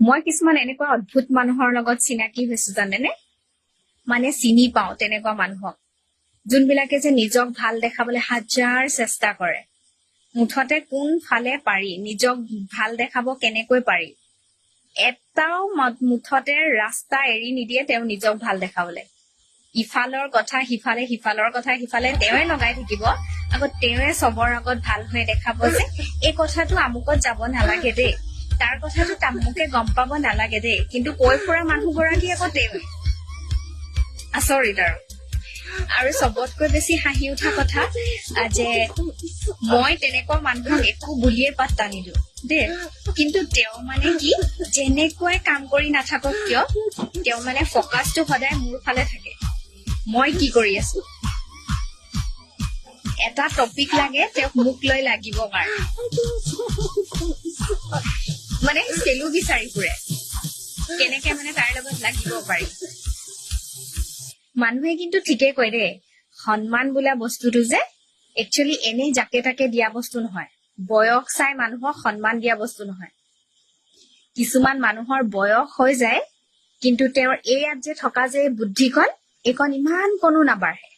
মই কিছুমান এনেকুৱা অদ্ভুত মানুহৰ লগত চিনাকি হৈছো জানেনে, মানে চিনি পাওঁ তেনেকুৱা মানুহক, যোনবিলাকে যে নিজক ভাল দেখাবলৈ হাজাৰ চেষ্টা কৰে। মুঠতে কোনফালে পাৰি নিজক ভাল দেখাব কেনেকৈ পাৰি এটাও মুঠতে ৰাস্তা এৰি নিদিয়ে তেওঁ নিজক ভাল দেখাবলৈ। ইফালৰ কথা সিফালে, সিফালৰ কথা সিফালে তেওঁৱে লগাই থাকিব, আকৌ তেওঁৱে চবৰ আগত ভাল হৈ দেখাব যে এই কথাটো আমুকত যাব নালাগে দেই, তাৰ কথাটো তামুকে গম পাব নালাগে দেই, কিন্তু কৈ ফুৰা মানুহগৰাকী আকৌ তেওঁৱে। আচৰিত আৰু চবতকৈ বেছি হাঁহি উঠা কথা যে মই তেনেকুৱা মানুহক একো বুলিয়ে পাত্তা নিদিওঁ দেই, কিন্তু তেওঁ মানে কি যেনেকুৱাই কাম কৰি নাথাকক কিয় তেওঁ মানে ফকাচটো সদায় মোৰ ফালে থাকে, মই কি কৰি আছো। এটা টপিক লাগে তেওঁক মোক লৈ লাগিব কাৰণে, মানে চেলু বিচাৰি ফুৰে কেনেকে মানে তাৰ লগত লাগিব পাৰি। মানুহে কিন্তু ঠিকেই কয় দেই, সন্মান বোলা বস্তুটো যে একচুৱেলি এনেই যাকে তাকে দিয়া বস্তু নহয়, বয়স চাই মানুহক সন্মান দিয়া বস্তু নহয়। কিছুমান মানুহৰ বয়স হৈ যায় কিন্তু তেওঁৰ এই ইয়াত যে থকা যে বুদ্ধিকণ এইকণ ইমান কোনো নাবাঢ়ে।